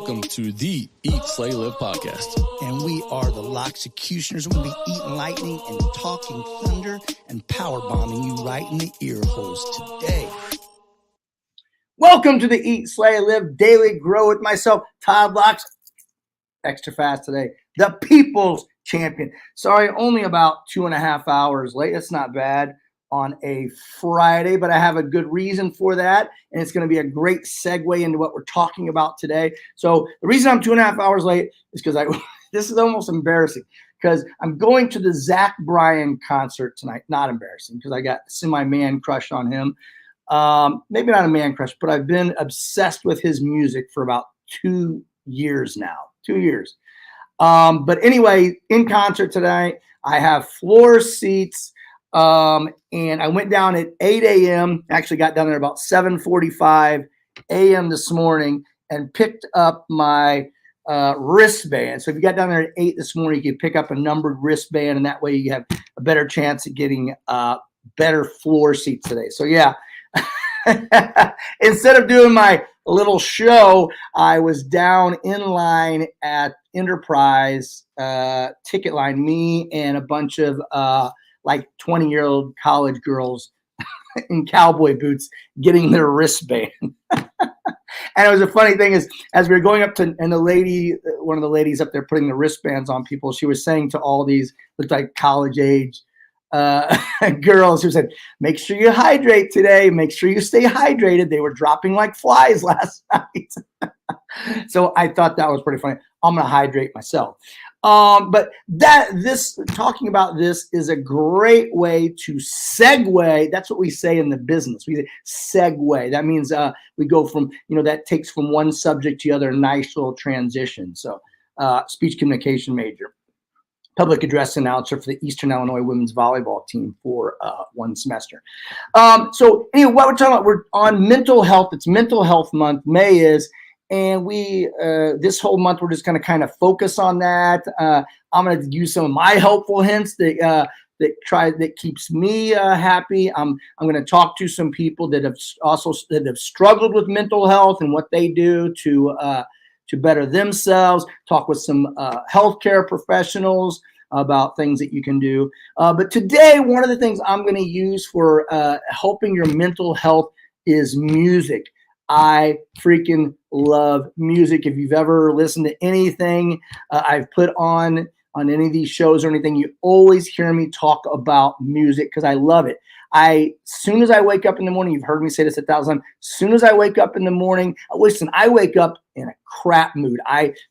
Welcome to the Eat, Slay, Live podcast. And we are the Loxecutioners. We're going to be eating lightning and talking thunder and power bombing you right in the ear holes today. Welcome to the Eat, Slay, Live Daily Grow with myself, Todd Lox. Extra fast today. The People's Champion. Sorry, only about 2.5 hours late. That's not bad on a Friday, but I have a good reason for that, and it's going to be a great segue into what we're talking about today. So the reason I'm 2.5 hours late is because this is almost embarrassing because I'm going to the Zach Bryan concert tonight. Not embarrassing because I got semi-man crush on him. Maybe not a man crush, but I've been obsessed with his music for about 2 years now. 2 years. But anyway, in concert tonight, I have floor seats. And I went down at 8 a.m. Actually got down there about 7:45 a.m. this morning and picked up my wristband. So if you got down there at 8 this morning, you can pick up a numbered wristband, and that way you have a better chance of getting better floor seats today. So yeah, instead of doing my little show, I was down in line at Enterprise ticket line, me and a bunch of like 20-year-old college girls in cowboy boots getting their wristband. And it was a funny thing is, as we were going up to, and the lady, one of the ladies up there putting the wristbands on people, she was saying to all these, looked like college age girls who said, make sure you hydrate today. Make sure you stay hydrated. They were dropping like flies last night. So I thought that was pretty funny. I'm going to hydrate myself. But talking about this is a great way to segue. That's what we say in the business. We say segue. That means we go from, that takes from one subject to the other, a nice little transition. So speech communication major, public address announcer for the Eastern Illinois women's volleyball team for 1 semester. So anyway, what we're talking about, we're on mental health. It's Mental Health Month. May is. And we, this whole month, we're just going to kind of focus on that. I'm going to use some of my helpful hints that keeps me happy. I'm going to talk to some people that have struggled with mental health and what they do to better themselves. Talk with some healthcare professionals about things that you can do. But today, one of the things I'm going to use for helping your mental health is music. I freaking love music. If you've ever listened to anything I've put on any of these shows or anything, you always hear me talk about music because I love it. As soon as I wake up in the morning, you've heard me say this 1,000 times. As soon as I wake up in the morning, listen, I wake up in a crap mood.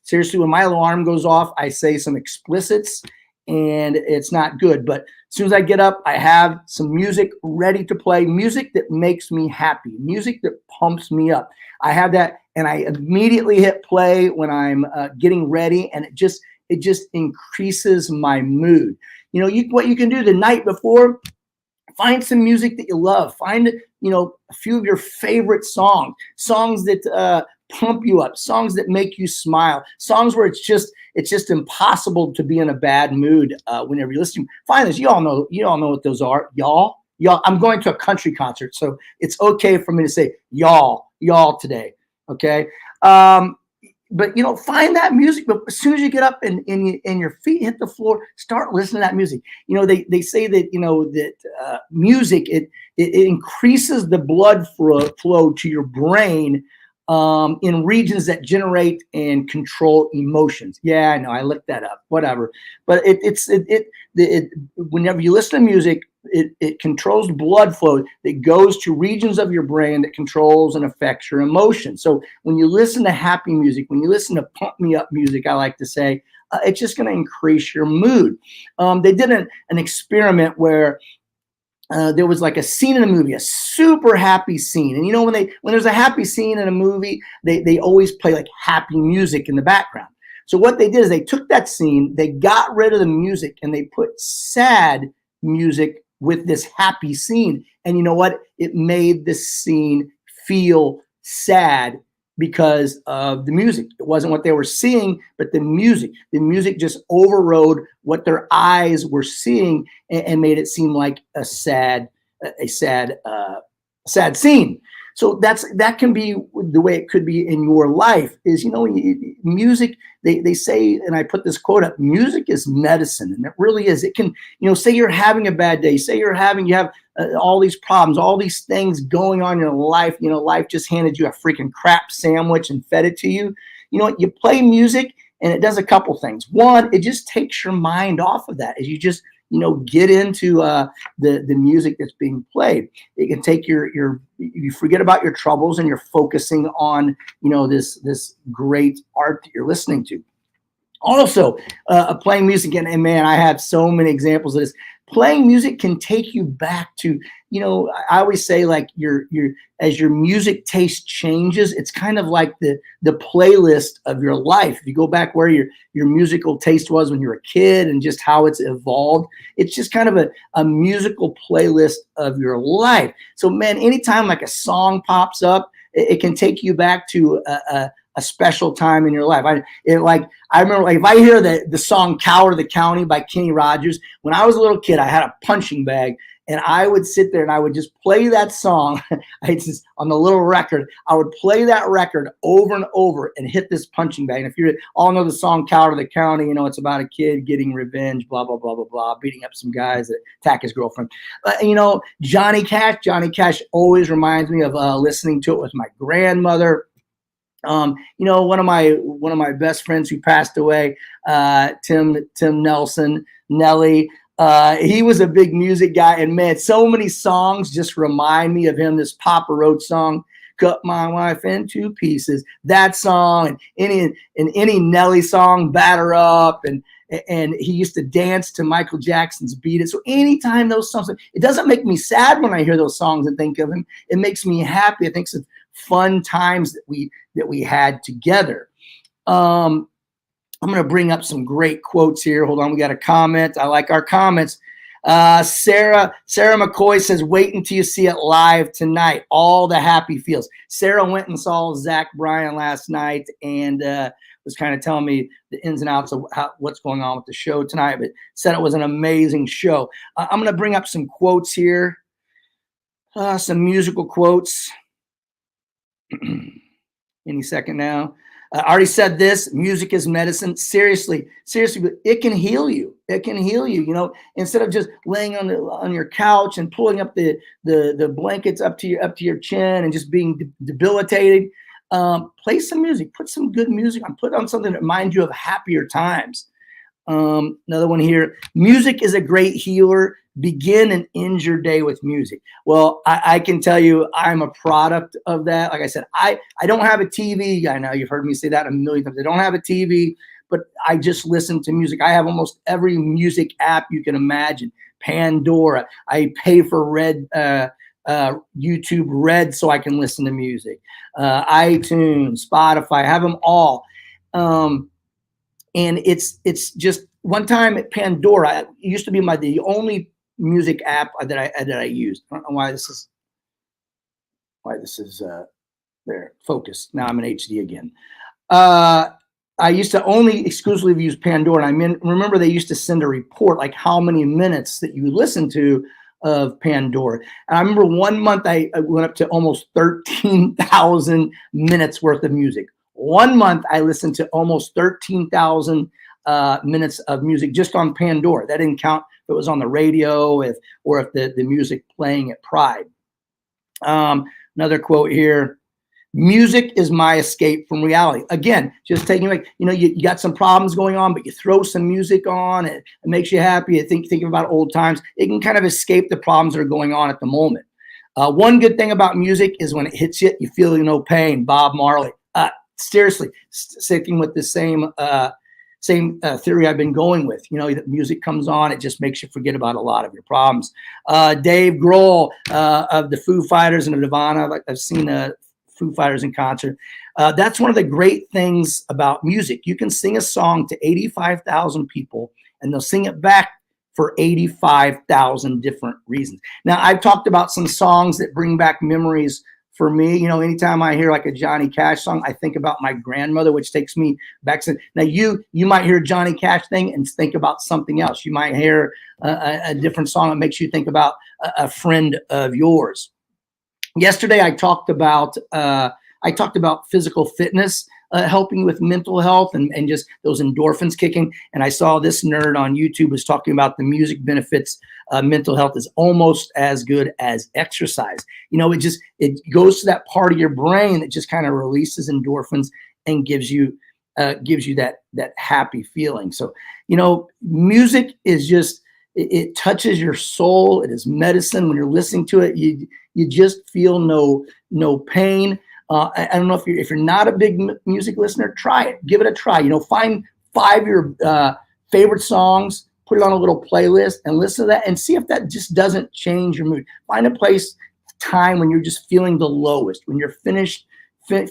Seriously, when my alarm goes off, I say some explicits and it's not good. But as soon as I get up, I have some music ready to play, music that makes me happy, music that pumps me up. I have that, and I immediately hit play when I'm getting ready, and it just increases my mood. What you can do the night before, find some music that you love. Find a few of your favorite songs that pump you up, songs that make you smile, songs where it's just impossible to be in a bad mood whenever you listen. Find this. You all know what those are, y'all. I'm going to a country concert, so it's okay for me to say y'all today. Okay. But find that music. But as soon as you get up and your feet hit the floor, start listening to that music. They say that that music it increases the blood flow to your brain in regions that generate and control emotions. Yeah, I know. I looked that up. Whatever. But whenever you listen to music, it controls blood flow that goes to regions of your brain that controls and affects your emotions. So when you listen to happy music, when you listen to pump me up music, I like to say, it's just going to increase your mood. They did an experiment where there was like a scene in a movie, a super happy scene. And when there's a happy scene in a movie, they always play like happy music in the background. So what they did is they took that scene, they got rid of the music, and they put sad music with this happy scene. And you know what? It made the scene feel sad because of the music. It wasn't what they were seeing, but the music. The music just overrode what their eyes were seeing and made it seem like a sad scene. So that can be the way it could be in your life is, music, they say, and I put this quote up, music is medicine. And it really is. It can, say you're having a bad day, say you have all these problems, all these things going on in your life. Life just handed you a freaking crap sandwich and fed it to you. You know what? You play music and it does a couple things. One, it just takes your mind off of that as you just, get into the music that's being played. It can take you forget about your troubles and you're focusing on, this great art that you're listening to. Also, playing music, and man, I have so many examples of this. Playing music can take you back to, I always say, like, as your music taste changes, it's kind of like the playlist of your life. If you go back where your musical taste was when you were a kid and just how it's evolved, it's just kind of a musical playlist of your life. So, man, anytime like a song pops up, it can take you back to a special time in your life. I remember, like, if I hear the song "Coward of the County" by Kenny Rogers, when I was a little kid, I had a punching bag and I would sit there and I would just play that song. On the little record, I would play that record over and over and hit this punching bag. And if you all know the song "Coward of the County," it's about a kid getting revenge, blah, blah, blah, blah, blah, beating up some guys that attack his girlfriend. Johnny Cash always reminds me of listening to it with my grandmother. One of my best friends who passed away, Tim Nelson, Nelly, he was a big music guy, and man, so many songs just remind me of him. This Papa Roach song, "Cut My Wife in Two Pieces," that song, and any Nelly song, "Batter Up," and he used to dance to Michael Jackson's "Beat It." So anytime those songs, it doesn't make me sad when I hear those songs and think of him. It makes me happy. I think it's fun times that we had together. I'm going to bring up some great quotes here. Hold on. We got a comment. I like our comments. Sarah McCoy says, "Wait until you see it live tonight. All the happy feels." Sarah went and saw Zach Bryan last night and was kind of telling me the ins and outs of what's going on with the show tonight, but said it was an amazing show. I'm going to bring up some quotes here, some musical quotes. Any second now. I already said this, music is medicine. Seriously, but it can heal you. It can heal you, instead of just laying on your couch and pulling up the blankets up to your chin and just being debilitated. Play some music, put some good music on, put on something that reminds you of happier times. Another one here. Music is a great healer. Begin and end your day with music. Well, I can tell you I'm a product of that. Like I said, I don't have a TV. I know you've heard me say that a million times. I don't have a TV, but I just listen to music. I have almost every music app you can imagine. Pandora. I pay for YouTube Red so I can listen to music. iTunes, Spotify, I have them all. And it's just one time at Pandora, it used to be the only music app that I used. I don't know why this is there. Focus. Now I'm in HD again. I used to only exclusively use Pandora. And remember they used to send a report like how many minutes that you listen to of Pandora. And I remember one month I went up to almost 13,000 minutes worth of music. 1 month I listened to almost 13,000 minutes of music just on Pandora. That didn't count if it was on the radio, or if the music playing at Pride. Another quote here. Music is my escape from reality. Again, just taking you got some problems going on, but you throw some music on, it makes you happy. You thinking about old times. It can kind of escape the problems that are going on at the moment. One good thing about music is when it hits you, you feel no pain. Bob Marley. Seriously, sticking with the same theory I've been going with. The music comes on, it just makes you forget about a lot of your problems. Dave Grohl of the Foo Fighters and Nirvana. I've seen Foo Fighters in concert. That's one of the great things about music. You can sing a song to 85,000 people, and they'll sing it back for 85,000 different reasons. Now, I've talked about some songs that bring back memories for me. Anytime I hear like a Johnny Cash song, I think about my grandmother, which takes me back to. Now, you might hear a Johnny Cash thing and think about something else. You might hear a different song that makes you think about a friend of yours. Yesterday, I talked about physical fitness helping with mental health and just those endorphins kicking. And I saw this nerd on YouTube was talking about the music benefits. Mental health is almost as good as exercise. It goes to that part of your brain that just kind of releases endorphins and gives you that happy feeling. So, music is just, it touches your soul. It is medicine. When you're listening to it, you just feel no pain. I don't know if you're not a big music listener, try it. Give it a try. Find 5 of your favorite songs, put it on a little playlist, and listen to that, and see if that just doesn't change your mood. Find a time when you're just feeling the lowest, when you're finished,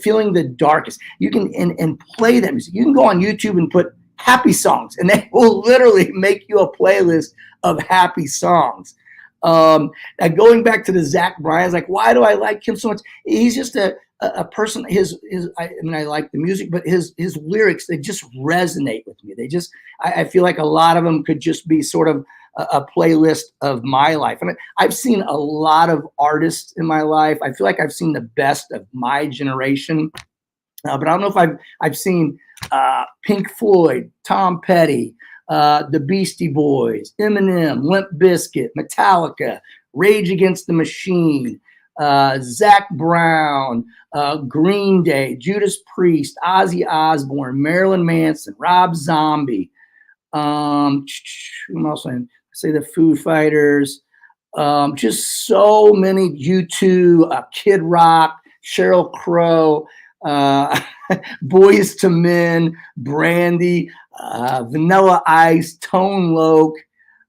feeling the darkest. You can and play that music. You can go on YouTube and put happy songs, and they will literally make you a playlist of happy songs. Now going back to the Zach Bryan, like, why do I like him so much? He's just a person. I like the music, but his lyrics, they just resonate with me. I feel like a lot of them could just be sort of a playlist of my life. I mean, I've seen a lot of artists in my life. I feel like I've seen the best of my generation, but I don't know if I've seen Pink Floyd, Tom Petty, the Beastie Boys, Eminem, Limp Bizkit, Metallica, Rage Against the Machine, Zach Brown, Green Day, Judas Priest, Ozzy Osbourne, Marilyn Manson, Rob Zombie. Who else? I say the Foo Fighters. Just so many. U2, Kid Rock, Sheryl Crow, Boys to Men, Brandy, Vanilla Ice, Tone Loc,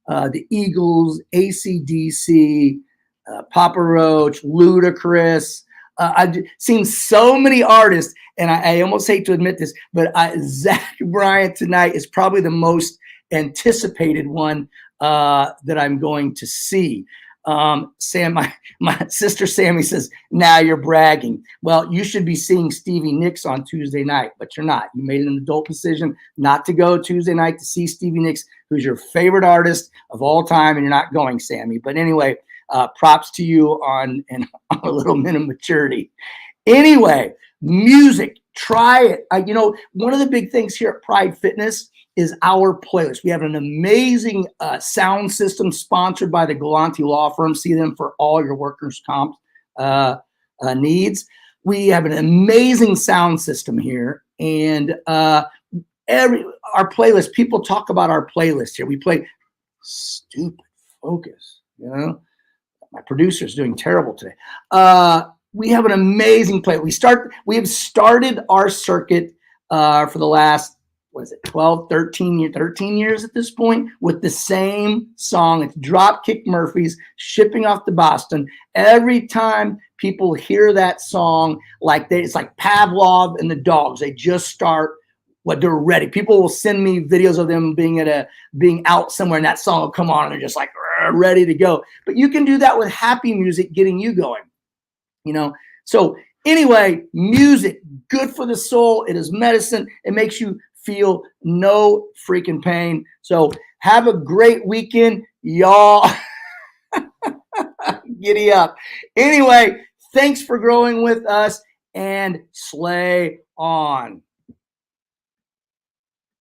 the Eagles, AC/DC, Papa Roach, Ludacris. I've seen so many artists, and I almost hate to admit this, but Zach Bryan tonight is probably the most anticipated one that I'm going to see. Sam, my sister Sammy says, now you're bragging. Well, you should be seeing Stevie Nicks on Tuesday night, but you're not. You made an adult decision not to go Tuesday night to see Stevie Nicks, who's your favorite artist of all time, and you're not going, Sammy. But anyway, props to you on a little minimum maturity. Anyway, music, try it. One of the big things here at Pride Fitness is our playlist. We have an amazing sound system sponsored by the Galante Law Firm. See them for all your workers' comp needs. We have an amazing sound system here, and our playlist. People talk about our playlist here. We play Stupid Focus. My producer's doing terrible today. We have an amazing playlist. We have started our circuit for the last 13 years at this point, with the same song. It's Dropkick Murphys, Shipping Off to Boston. Every time people hear that song, it's like Pavlov and the dogs. They just start they're ready. People will send me videos of them being out somewhere, and that song will come on, and they're just like ready to go. But you can do that with happy music getting you going. So anyway, music, good for the soul. It is medicine. It makes you feel no freaking pain. So have a great weekend, y'all. Giddy up. Anyway, thanks for growing with us, and slay on.